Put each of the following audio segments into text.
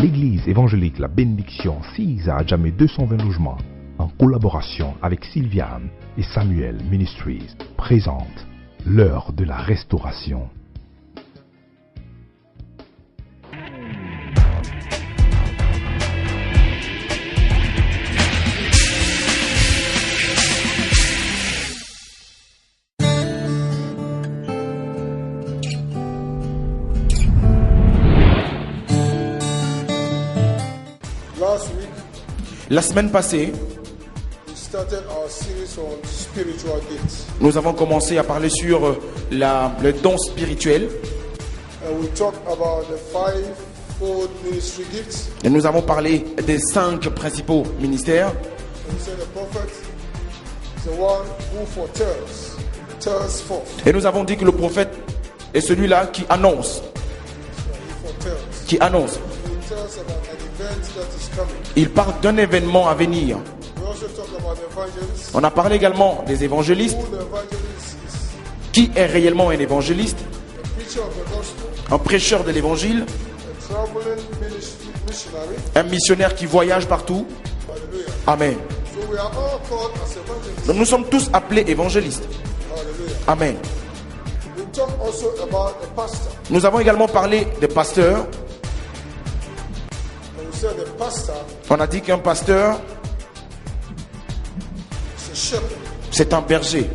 L'église évangélique La Bénédiction CISA à Adjamé 220 logements, en collaboration avec Sylviane et Samuel Ministries, présente l'heure de la restauration. La semaine passée, nous avons commencé à parler sur le don spirituel. Et nous avons parlé des 5 principaux ministères. Et nous avons dit que le prophète est celui-là qui annonce. Il parle d'un événement à venir. On a parlé également des évangélistes. Qui est réellement un évangéliste? Un prêcheur de l'évangile. Un missionnaire qui voyage partout. Amen. Donc nous sommes tous appelés évangélistes. Amen. Nous avons également parlé des pasteurs. On a dit qu'un pasteur, c'est un berger.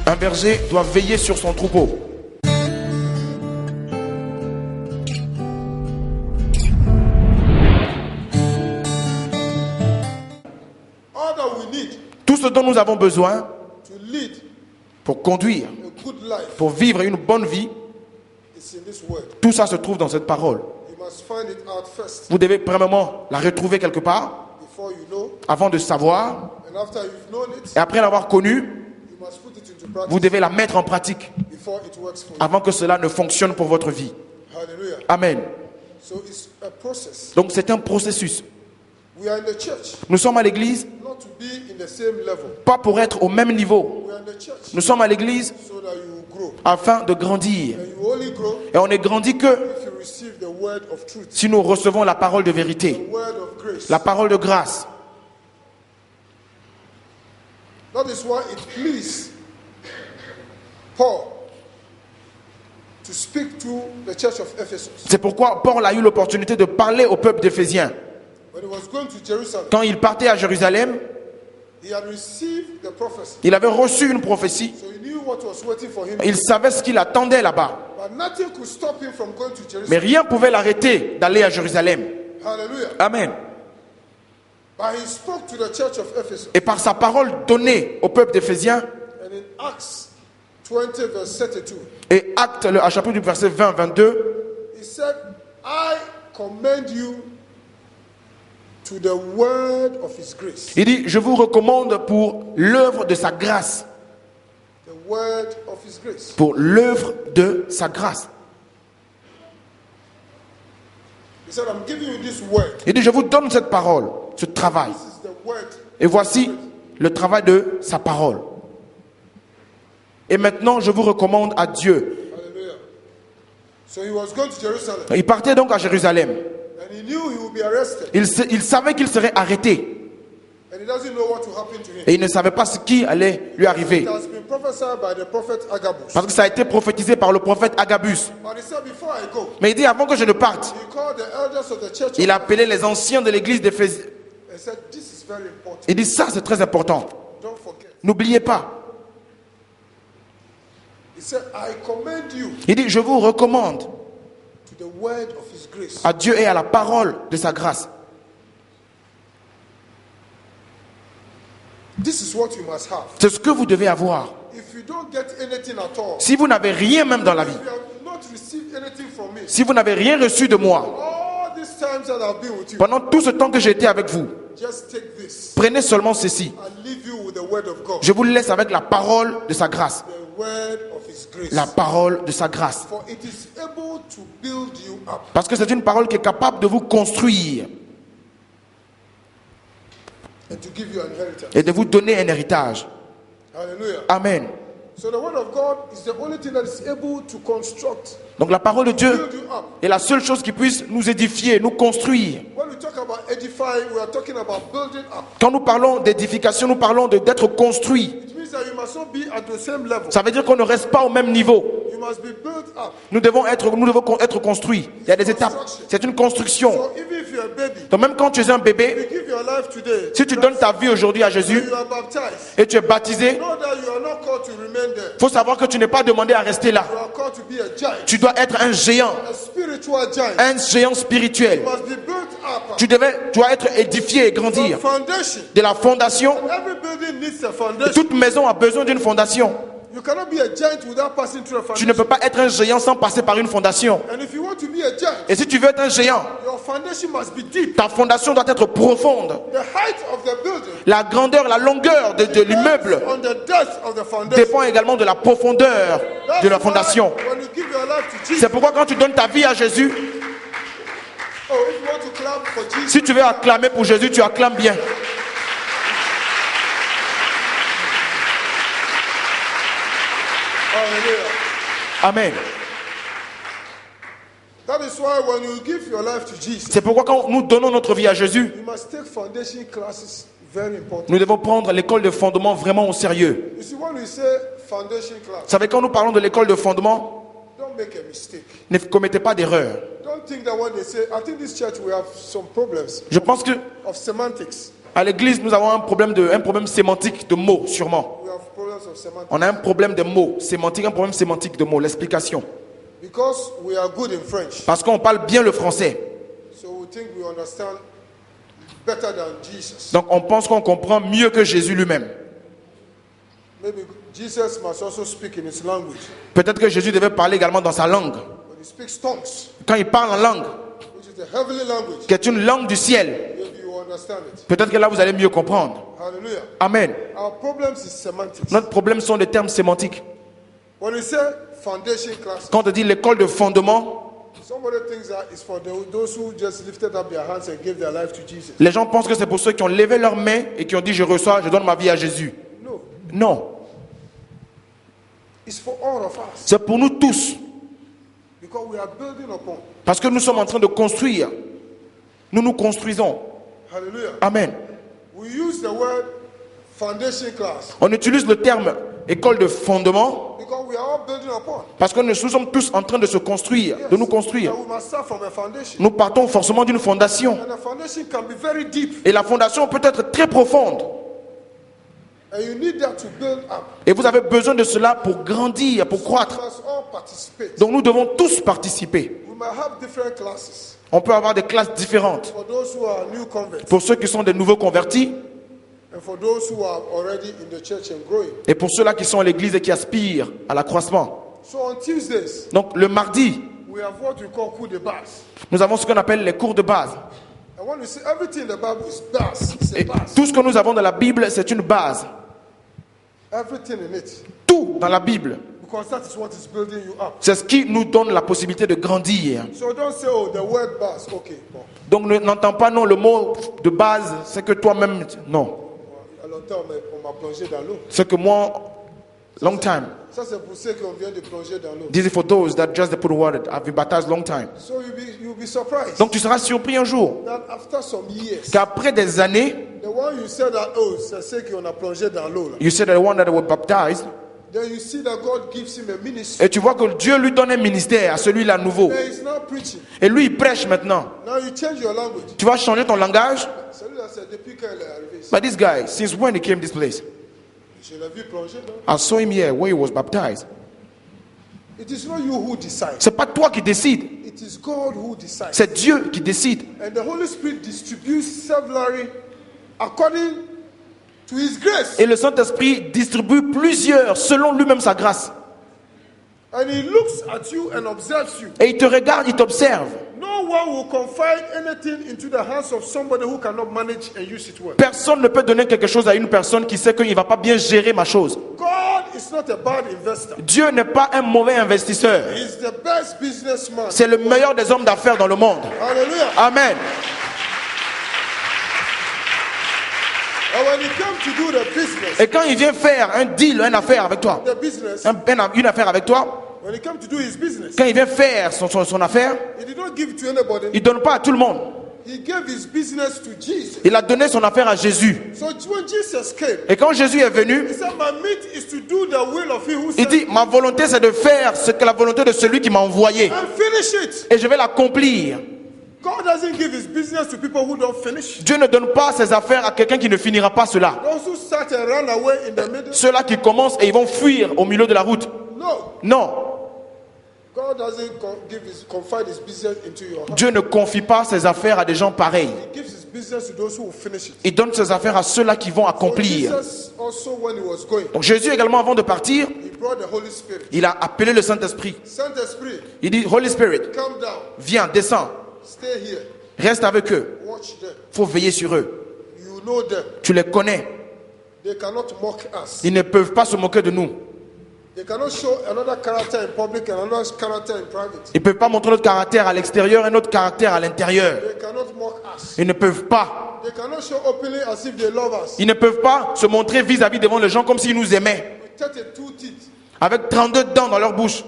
Un berger doit veiller sur son troupeau. Tout ce dont nous avons besoin pour conduire, pour vivre une bonne vie, tout ça se trouve dans cette parole. Vous devez premièrement la retrouver quelque part avant de savoir. Et après l'avoir connue, vous devez la mettre en pratique avant que cela ne fonctionne pour votre vie. Amen. Donc c'est un processus. Nous sommes à l'église pas pour être au même niveau. Nous sommes à l'église afin de grandir. Et on ne grandit que si nous recevons la parole de vérité, la parole de grâce. C'est pourquoi Paul a eu l'opportunité de parler au peuple d'Éphésiens. Quand il partait à Jérusalem, il avait reçu une prophétie. Il savait ce qu'il attendait là-bas. Mais rien ne pouvait l'arrêter d'aller à Jérusalem. Amen. Et par sa parole donnée au peuple d'Éphésiens, et Actes, le chapitre du verset 20-22, il dit, je vous recommande pour l'œuvre de sa grâce. Pour l'œuvre de sa grâce. Il dit, je vous donne cette parole, ce travail. Et voici le travail de sa parole. Et maintenant, je vous recommande à Dieu. Il partait donc à Jérusalem. Il savait qu'il serait arrêté. Et il ne savait pas ce qui allait lui arriver. Parce que ça a été prophétisé par le prophète Agabus. Mais il dit, avant que je ne parte, il a appelé les anciens de l'église d'Éphèse. Il dit, ça c'est très important. N'oubliez pas. Il dit, je vous recommande à Dieu et à la parole de sa grâce. C'est ce que vous devez avoir. Si vous n'avez rien même dans la vie, si vous n'avez rien reçu de moi, pendant tout ce temps que j'ai été avec vous, prenez seulement ceci. Je vous laisse avec la parole de sa grâce. La parole de sa grâce. Parce que c'est une parole qui est capable de vous construire et de vous donner un héritage. Amen. Donc la parole de Dieu est la seule chose qui puisse nous édifier, nous construire. Quand nous parlons d'édification, nous parlons d'être construit. Ça veut dire qu'on ne reste pas au même niveau. Nous devons être construits. Il y a des étapes. C'est une construction. Donc même quand tu es un bébé, si tu donnes ta vie aujourd'hui à Jésus et tu es baptisé, il faut savoir que tu n'es pas demandé à rester là. Tu dois être un géant spirituel. Tu dois être édifié et grandir. De la fondation, toute maison a besoin d'une fondation. Tu ne peux pas être un géant sans passer par une fondation. Et si tu veux être un géant, ta fondation doit être profonde. La grandeur, la longueur de l'immeuble dépend également de la profondeur de la fondation. C'est pourquoi quand tu donnes ta vie à Jésus, si tu veux acclamer pour Jésus, tu acclames bien. Amen. C'est pourquoi quand nous donnons notre vie à Jésus, nous devons prendre l'école de fondement vraiment au sérieux. Vous savez, quand nous parlons de l'école de fondement, ne commettez pas d'erreur. Je pense que à l'église, nous avons un problème sémantique de mots, sûrement. On a un problème de mots sémantiques, un problème sémantique de mots, l'explication. Parce qu'on parle bien le français. Donc on pense qu'on comprend mieux que Jésus lui-même. Peut-être que Jésus devait parler également dans sa langue. Quand il parle en langue, qui est une langue du ciel, peut-être que là vous allez mieux comprendre. Amen. Notre problème sont les termes sémantiques. Quand on dit l'école de fondement, les gens pensent que c'est pour ceux qui ont levé leurs mains et qui ont dit je reçois, je donne ma vie à Jésus. Non. C'est pour nous tous. Parce que nous sommes en train de construire. Nous nous construisons. Amen. On utilise le terme école de fondement parce que nous sommes tous en train de se construire, de nous construire. Nous partons forcément d'une fondation. Et la fondation peut être très profonde. Et vous avez besoin de cela pour grandir, pour croître. Donc nous devons tous participer. On peut avoir des classes différentes. Pour ceux qui sont des nouveaux convertis. Et pour ceux-là qui sont à l'église et qui aspirent à l'accroissement. Donc le mardi, nous avons ce qu'on appelle les cours de base. Et tout ce que nous avons dans la Bible, c'est une base. Tout dans la Bible. C'est ce qui nous donne la possibilité de grandir. Donc n'entends pas non le mot de base, c'est que toi-même, non. C'est que moi, long time. Ça c'est pour ceux qui viennent de plonger dans l'eau. This is for those that just put water. I've been baptized long time. So you'll be surprised. Donc tu seras surpris un jour. That after some years, qu'après des années, the one you said that c'est ceux qui ont plongé dans l'eau. You said that the one that were baptized. Then you see that God gives him a ministry. Et tu vois que Dieu lui donne un ministère à celui-là nouveau. Then he's now preaching. Et lui il prêche maintenant. Now you change your language. Tu vas changer ton langage. Celui-là c'est depuis quand il est arrivé. But this guy, since when he came this place? Je l'ai vu plonger. I saw him here where he was baptized. It is not you who decide. C'est pas toi qui décides. It is God who decides. C'est Dieu qui décide. And the Holy Spirit distributes severally according to his grace. Et le Saint-Esprit distribue plusieurs selon lui-même sa grâce. And he looks at you and observes you. Et il te regarde, il t'observe. No one will confide anything into the hands of somebody who cannot manage and use it well. Personne ne peut donner quelque chose à une personne qui sait qu'il ne va pas bien gérer ma chose. God is not a bad investor. Dieu n'est pas un mauvais investisseur. He is the best businessman. C'est le meilleur des hommes d'affaires dans le monde. Hallelujah. Amen. And when he comes to do the business, Et quand il vient faire un deal, une affaire avec toi, the business, une affaire avec toi, when he comes to do his business, quand il vient faire son affaire, he did not give it to anybody. il ne donne pas à tout le monde. He gave his business to Jesus. Il a donné son affaire à Jésus. So when Jesus came, Et quand Jésus est venu, he said, my meat is to do the will of him who il sent dit, me ma volonté c'est de faire ce que la volonté de celui qui m'a envoyé. and finish it. Et je vais l'accomplir. God doesn't give his business to people who don't finish. Dieu ne donne pas ses affaires à quelqu'un qui ne finira pas cela. Those who start and run away in the middle. Ceux-là qui commencent et ils vont fuir au milieu de la route. No. Non, God doesn't confide his business into your heart. Dieu ne confie pas ses affaires à des gens pareils. He gives his business to those who will finish it. Il donne ses affaires à ceux-là qui vont So accomplir. Jesus also, when he was going, Donc Jésus également, avant de partir, he brought the Holy Spirit. il a appelé le Saint-Esprit. Saint Esprit, Il dit, Holy Spirit, come down, viens, descends, stay here, reste avec eux. watch them. Il faut veiller sur eux. You know them. Tu les connais. They cannot mock us. Ils ne peuvent pas se moquer de nous. They cannot show another character in public and another character in private. Ils ne peuvent pas montrer notre caractère à l'extérieur et notre caractère à l'intérieur. They cannot mock us. Ils ne peuvent pas. They cannot show openly as if they love us. Ils ne peuvent pas se montrer vis-à-vis devant les gens comme s'ils nous aimaient. With 32 teeth. Avec 32 dents dans leur bouche.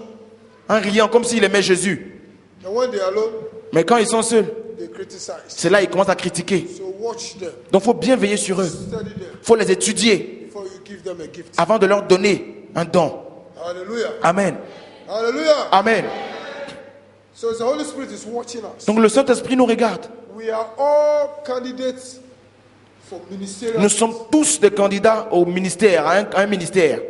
En riant comme s'ils aimaient Jésus. And when they are alone, Mais quand ils sont seuls, they criticize. c'est là qu'ils commencent à critiquer. So watch them. Donc il faut bien veiller sur eux. Study them Il faut les étudier before you give them a gift. avant de leur donner un don. Hallelujah. Amen. Hallelujah. Amen. So the Holy Spirit is watching us. Donc le Saint-Esprit nous regarde. We are all candidates for ministerial. Nous sommes tous des candidats au ministère, à un ministère,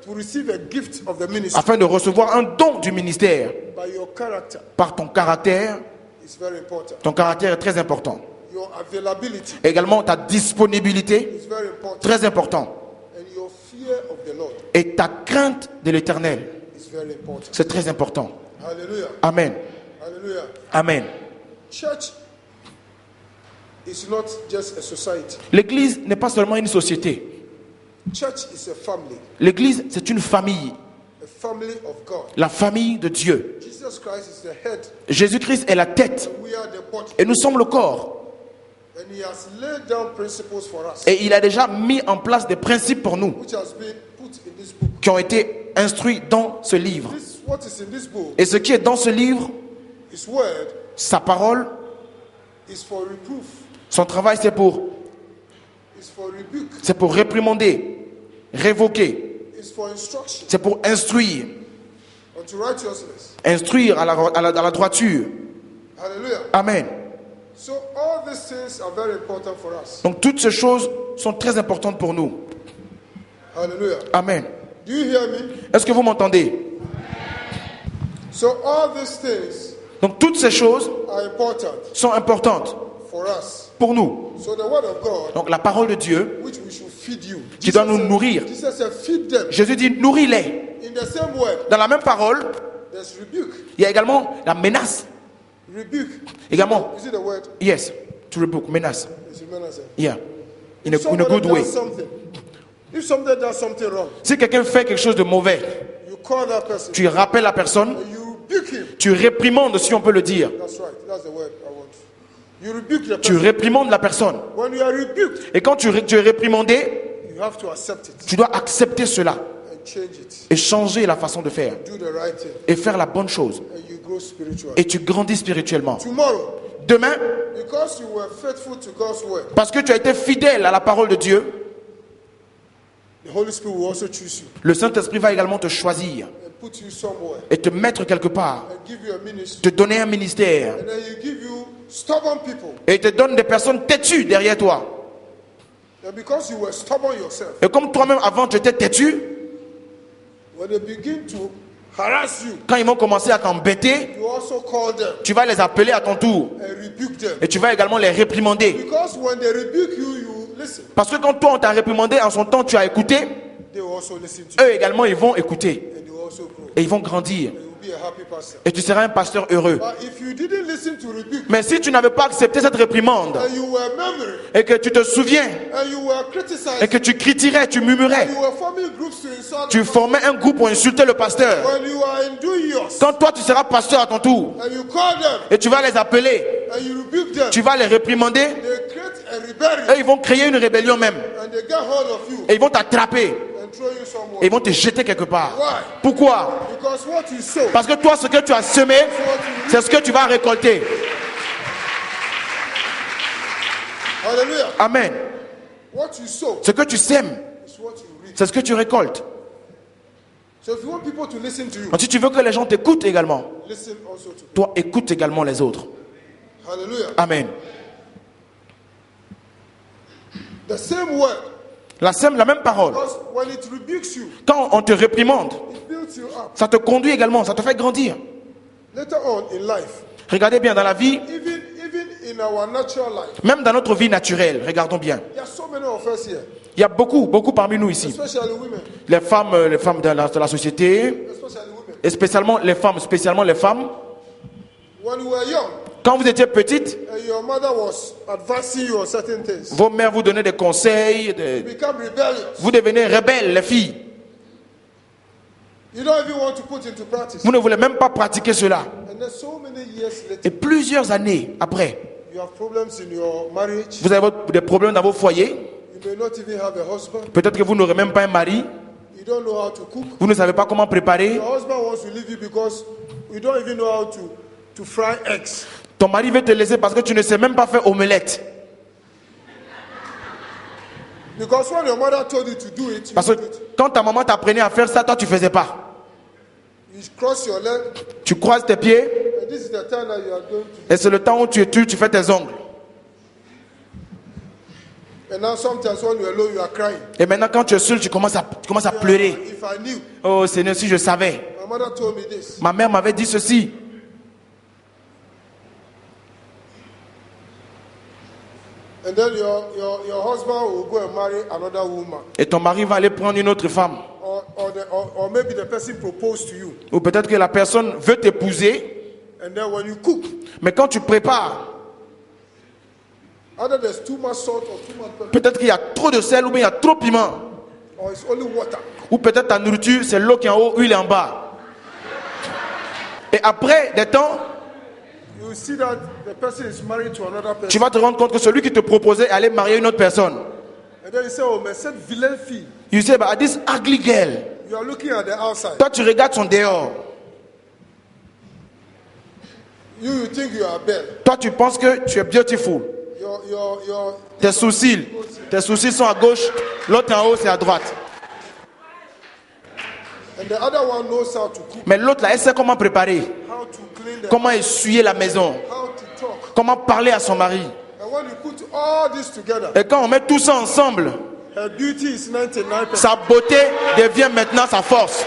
To receive a gift of the ministry. afin de recevoir un don du ministère. By your character Par ton caractère, is very important. ton caractère est très important. Your availability Également ta disponibilité, is very important. très important. And your fear of the Lord Et ta crainte de l'éternel, is very important. c'est très important. Hallelujah. Amen. Hallelujah. Amen. Church is not just a society. L'église n'est pas seulement une société. Church is a family. L'église, c'est une famille. A family of God. La famille de Dieu. Jesus Christ is the head. Jésus-Christ est la tête. We are the body. Et nous sommes le corps. And he has laid down principles for us. Et il a déjà mis en place des principes pour nous, Which has been put in this book. qui ont été instruits dans ce livre. What is in this book, Et ce qui est dans ce livre, his word, sa parole, is for reproof, son travail, c'est pour réprimander, révoquer, is for instruction, c'est pour instruire, unto righteousness. instruire à la droiture. Hallelujah. Amen. So all these things are very important for us. Donc toutes ces choses sont très importantes pour nous. Hallelujah. Amen. Do you hear me? Est-ce que vous m'entendez? So all these things Donc toutes ces choses are important sont importantes for us. pour nous. So the word of God, Donc la parole de Dieu which we should feed you, qui doit nous nourrir. Jesus said, feed them. Jésus dit nourris-les. In the same word, Dans la même parole, there's rebuke. il y a également la menace. Rebuke. Également, Is it the word? yes, to rebuke, menace. It's a menace. Yeah, in a Somebody good way. does something. If somebody does something wrong, Si quelqu'un fait quelque chose de mauvais, you call that person. tu rappelles la personne, And you rebuke him. tu réprimandes, si on peut le dire. That's right. That's the word I want. You rebuke the Tu person. réprimandes la personne. When you are rebuked, Et quand tu es réprimandé, you have to accept it tu dois accepter cela and change it. et changer la façon de faire Do the right thing, et faire la bonne chose. and you grow spiritually. Et tu grandis spirituellement. Tomorrow, Demain, because you were faithful to God's word, parce que tu as été fidèle à la parole de Dieu, the Holy Spirit will also choose you le Saint-Esprit va également te choisir and put you somewhere et te mettre quelque part, and give you a ministry. te donner un ministère And then you give you stubborn people. et te donne des personnes têtues derrière toi. And because you were stubborn yourself, Et comme toi-même avant tu étais têtu, when they begin to harass you, quand ils vont commencer à t'embêter, you also call them tu vas les appeler à ton tour and rebuke them. et tu vas également les réprimander. Because when they rebuke you, you listen. Parce que quand toi on t'a réprimandé, en son temps tu as écouté, They will also listen to you eux également ils vont écouter and they will also grow. et ils vont grandir. And you will be a happy pastor. Et tu seras un pasteur heureux. But if you didn't listen to rebuke Mais si tu n'avais pas accepté cette réprimande and you were memory et que tu te souviens and you were et criticized, que tu critiquerais, tu murmurais, you were forming groups to insult tu the formais un groupe pour insulter le pasteur. when you are in doing yours Quand toi tu seras pasteur à ton tour and you call them et tu vas les appeler, and you rebuke them, tu vas les réprimander, they create a rebellion. Et ils vont créer une rébellion même. And they get hold of you Et ils vont t'attraper. and throw you somewhere. Et ils vont te jeter quelque part. Why? Pourquoi? Because what you sow, Parce que toi, ce que tu as semé, c'est ce que tu vas récolter. hallelujah. Amen. What you sow Ce que tu sèmes, is what you reap. c'est ce que tu récoltes. So if you want people to listen to you, Donc, si tu veux que les gens t'écoutent également, listen also to me. toi, écoute également les autres. Hallelujah. Amen. The same word, La même parole. because when it rebukes you, Quand on te réprimande, it builds you up. ça te conduit également, ça te fait grandir. Later on in life, Regardez bien dans la vie, even in our natural life, même dans notre vie naturelle, regardons bien. there are so many of us here, Il y a beaucoup parmi nous ici. especially women, Les femmes de la société, especially women. et spécialement les femmes. When you were young Quand vous étiez petite, and your mother was advising you on certain things, vos mères vous donnaient des conseils, you become rebellious. vous devenez rebelles, les filles. You don't even want to put into practice. Vous ne voulez même pas pratiquer cela. And then so many years later, Et plusieurs années après, you have problems in your marriage. vous avez des problèmes dans vos foyers. You may not even have a husband. Peut-être que vous n'aurez même pas un mari. You don't know how to cook. Vous ne savez pas comment préparer. Your husband wants to leave you because you don't even know how to fry eggs. Ton mari veut te laisser parce que tu ne sais même pas faire omelette. Because when your mother told you to do it, you Parce que did it. quand ta maman t'apprenait à faire ça, toi tu ne faisais pas. You cross your leg, Tu croises tes pieds and this is the time that you are going to. et c'est le temps où tu fais tes ongles. And now sometimes when you are alone, you are crying. Et maintenant quand tu es seul, tu commences à pleurer. If I knew, Oh Seigneur, si je savais. my mother told me this. Ma mère m'avait dit ceci. And then your husband will go and marry another woman. Et ton mari va aller prendre une autre femme. Or maybe the person proposed to you. Ou peut-être que la personne veut t'épouser. And then when you cook, Mais quand tu prépares, either there's too much salt or too much pepper, peut-être qu'il y a trop de sel ou bien il y a trop de piment. or it's only water. Ou peut-être ta nourriture, c'est l'eau qui est en haut, huile en bas. Et après des temps, You will see that the person is married to another person. tu vas te rendre compte que celui qui te proposait allait marier une autre personne. And then you say, oh, mais cette vilaine fille, You say, but this ugly girl. you are looking at the outside. Toi, tu regardes son dehors. You think you are belle. Toi, tu penses que tu es beautiful. Your Tes sourcils sont à gauche, l'autre en haut, c'est à droite. and the other one knows how to cook, Mais l'autre, là, elle sait comment préparer, how to clean the comment essuyer la maison, how to talk. comment parler à son mari. And when you put all this together, Et quand on met tout ça ensemble, her beauty is 99%. sa beauté devient maintenant sa force.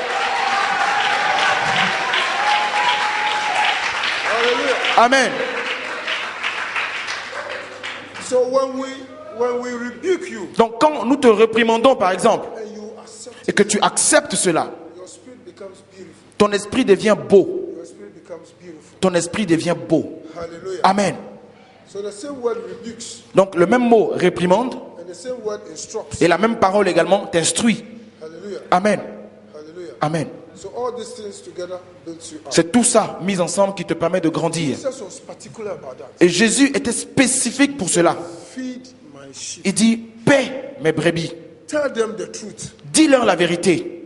Hallelujah. Amen. So when we rebuke you Donc quand nous te réprimandons, par exemple, and you accept, et que tu acceptes cela, your spirit becomes beautiful. ton esprit devient beau. Your spirit becomes beautiful. Ton esprit devient beau. Hallelujah. Amen. So the same word rebukes Donc le même mot réprimande and the same word instructs. et la même parole également t'instruit. Hallelujah. Amen. Hallelujah. Amen. So all these things together builds you up. C'est tout ça mis ensemble qui te permet de grandir. Jesus was particular about that. Et Jésus était spécifique pour cela. Feed my sheep. Il dit, paie mes brebis. Tell them the truth. Dis-leur la vérité.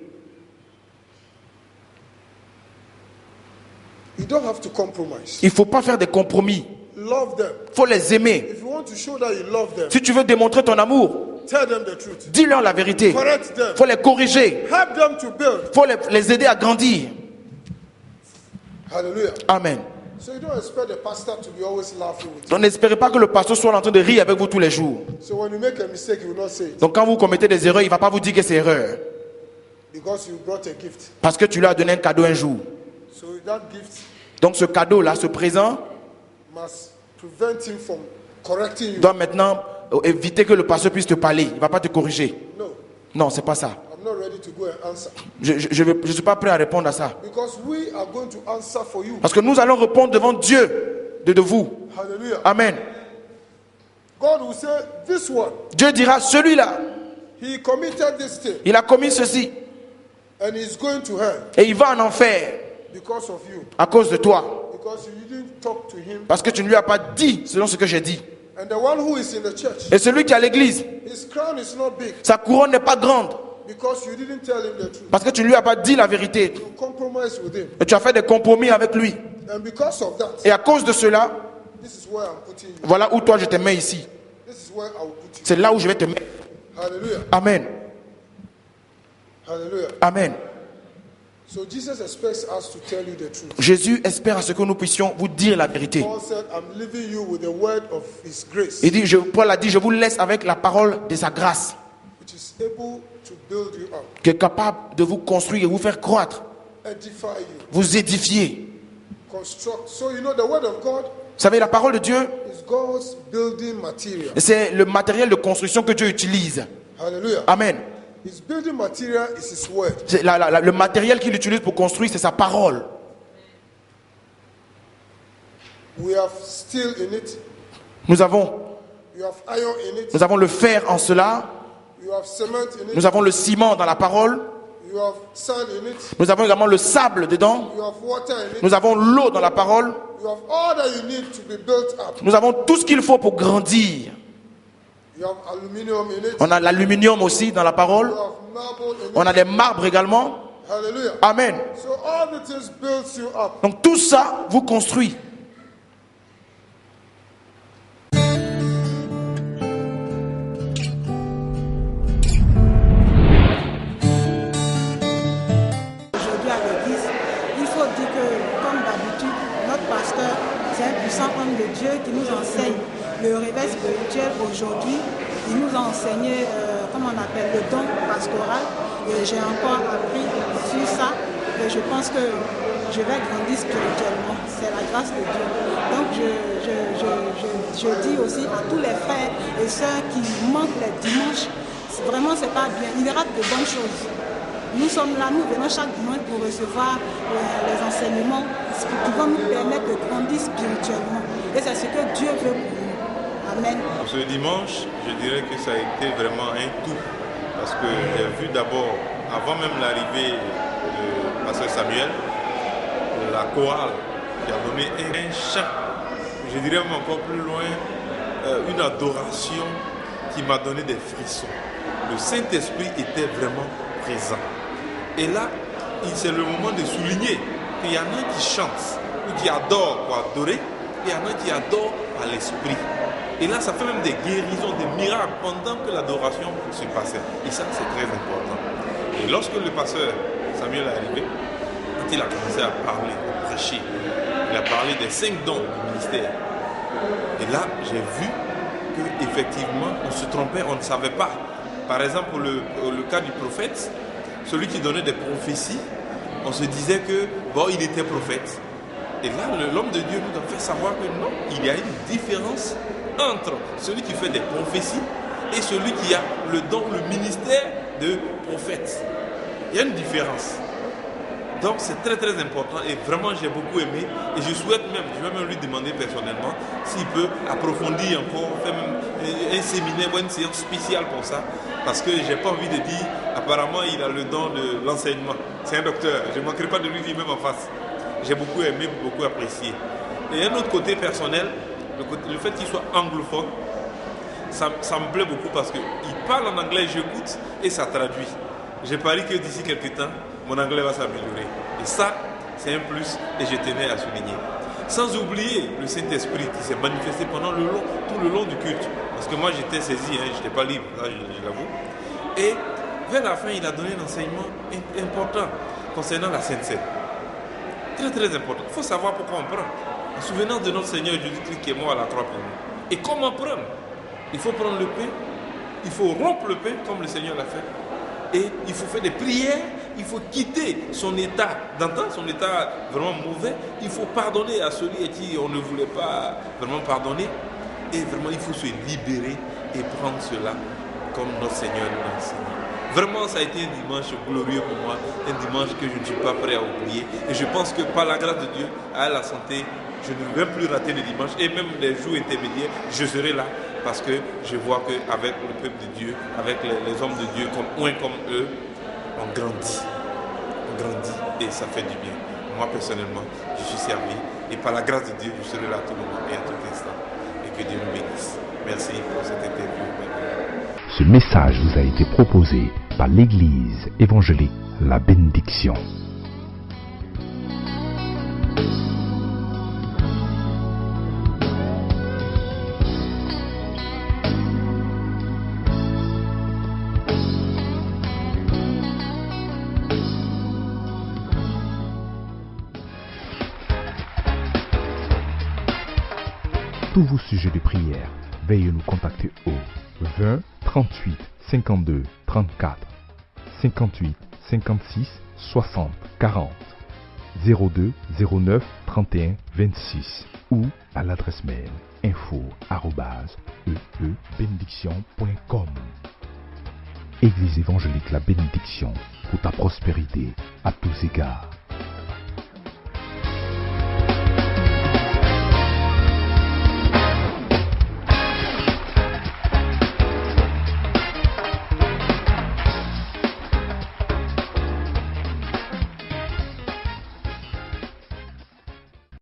You don't have to compromise. Il ne faut pas faire des compromis. Love them. Il faut les aimer. If you want to show that you love them, Si tu veux démontrer ton amour, tell them the truth. dis-leur la vérité. Correct them. Il faut les corriger. Help them to build. Il faut les aider à grandir. Hallelujah. Amen. So you don't expect the pastor to be always laughing with you. Donc n'espérez pas que le pasteur soit en train de rire avec vous tous les jours. So when you make a mistake, you will not say it Donc quand vous commettez des erreurs, il ne va pas vous dire que c'est erreur. because you brought a gift. Parce que tu lui as donné un cadeau un jour. So that gift Donc ce cadeau-là, ce présent, must prevent him from correcting you. doit maintenant éviter que le pasteur puisse te parler. Il ne va pas te corriger. No, Non, c'est pas ça. I'm not ready to go and answer Je ne suis pas prêt à répondre à ça. because we are going to answer for you. Parce que nous allons répondre devant Dieu de vous. Hallelujah. Amen. God will say, this one, Dieu dira, celui-là, he committed this thing il a commis ceci. and he's going to hell Et il va en enfer because of you. à cause de toi. Because you didn't talk to him Parce que tu ne lui as pas dit selon ce que j'ai dit. And the one who is in the church, Et celui qui est à l'église, his crown is not big sa couronne n'est pas grande. because you didn't tell him the truth. Parce que tu ne lui as pas dit la vérité. You compromise with him. Et tu as fait des compromis avec lui. And because of that, Et à cause de cela, this is where I'm putting you. voilà où toi je te mets ici. This is where I will put you. C'est là où je vais te mettre. Hallelujah. Amen. Hallelujah. Amen. So Jesus expects us to tell you the truth. Jésus espère à ce que nous puissions vous dire la vérité. Paul said, I'm leaving you with the word of his grace, Il dit, Paul a dit, je vous laisse avec la parole de sa grâce, which is able to build you up, qui est capable de vous construire et vous faire croître, edify you, vous édifier. construct. So you know the word of God Vous savez, la parole de Dieu, is God's building material. c'est le matériel de construction que Dieu utilise. Hallelujah. Amen. His building material is his word. C'est le matériel qu'il utilise pour construire, c'est sa parole. We have steel in it. Nous avons You have iron in it. le fer en cela. You have cement in it. Nous avons le ciment dans la parole. You have sand in it. Nous avons également le sable dedans. You have water in it. Nous avons l'eau dans la parole. You have all that you need to be built up. Nous avons tout ce qu'il faut pour grandir. You have aluminium in it. On a l'aluminium aussi dans la parole. You have marble in On it. a des marbres également. Hallelujah. Amen. So all the things builds you up. Donc tout ça vous construit. Aujourd'hui à l'église, il faut dire que, comme d'habitude, notre pasteur, c'est un puissant homme de Dieu qui nous enseigne le réveil spirituel aujourd'hui. Il nous a enseigné, comment on appelle, le don pastoral. Et j'ai encore appris sur ça. Et je pense que je vais grandir spirituellement. C'est la grâce de Dieu. Donc je dis aussi à tous les frères et sœurs qui manquent les dimanches, vraiment c'est pas bien. Ils ratent de bonnes choses. Nous sommes là, nous venons chaque dimanche pour recevoir les enseignements qui vont nous permettre de grandir spirituellement. Et c'est ce que Dieu veut pour nous. Amen. Pour ce dimanche, je dirais que ça a été vraiment un tout. Parce que j'ai vu d'abord, avant même l'arrivée de Pasteur Samuel, la chorale qui a donné un chant, je dirais même encore plus loin, une adoration qui m'a donné des frissons. Le Saint-Esprit était vraiment présent. Et là, c'est le moment de souligner qu'il y en a qui chantent ou qui adorent pour adorer, et il y en a qui adorent par l'Esprit. Et là, ça fait même des guérisons, des miracles pendant que l'adoration se passait. Et ça, c'est très important. Et lorsque le pasteur Samuel est arrivé, quand il a commencé à parler, à prêcher, il a parlé des 5 dons du ministère. Et là, j'ai vu qu'effectivement, on se trompait, on ne savait pas. Par exemple, pour le cas du prophète, celui qui donnait des prophéties, on se disait que, bon, il était prophète. Et là, l'homme de Dieu nous a fait savoir que non, il y a une différence entre celui qui fait des prophéties et celui qui a le don, le ministère de prophète. Il y a une différence. Donc c'est très très important et vraiment j'ai beaucoup aimé et je souhaite même, je vais même lui demander personnellement s'il peut approfondir encore, faire même un séminaire ou une séance spéciale pour ça, parce que j'ai pas envie de dire, apparemment il a le don de l'enseignement, c'est un docteur, je ne manquerai pas de lui dire même en face. J'ai beaucoup aimé, beaucoup apprécié. Et un autre côté personnel, le fait qu'il soit anglophone, ça me plaît beaucoup parce qu'il parle en anglais, j'écoute et ça traduit. J'ai parié que d'ici quelques temps, mon anglais va s'améliorer. Et ça, c'est un plus et je tenais à souligner. Sans oublier le Saint-Esprit qui s'est manifesté pendant tout le long du culte. Parce que moi, j'étais saisi, je n'étais pas libre, là, je l'avoue. Et vers la fin, il a donné un enseignement important concernant la Sainte Seine. Très très important. Il faut savoir pourquoi on prend. En souvenant de notre Seigneur Jésus-Christ qui est mort à la croix pour nous. Et comment prendre? Il faut prendre le pain, il faut rompre le pain comme le Seigneur l'a fait. Et il faut faire des prières, il faut quitter son état d'antan, son état vraiment mauvais. Il faut pardonner à celui à qui on ne voulait pas vraiment pardonner. Et vraiment, il faut se libérer et prendre cela comme notre Seigneur nous l'a enseigné. Vraiment, ça a été un dimanche glorieux pour moi, un dimanche que je ne suis pas prêt à oublier. Et je pense que par la grâce de Dieu, à la santé, je ne vais plus rater les dimanches. Et même les jours intermédiaires, je serai là. Parce que je vois qu'avec le peuple de Dieu, avec les hommes de Dieu, comme eux, on grandit. On grandit et ça fait du bien. Moi, personnellement, je suis servi. Et par la grâce de Dieu, je serai là à tout moment et à tout instant. Et que Dieu nous bénisse. Merci pour cette interview. Ce message vous a été proposé par l'Église évangélique La Bénédiction. Tous vos sujets de prière, veuillez nous contacter au 20 38 52 34 58 56 60 40 02 09 31 26 ou à l'adresse mail info@eebénédiction.com. Église évangélique La Bénédiction, pour ta prospérité à tous égards.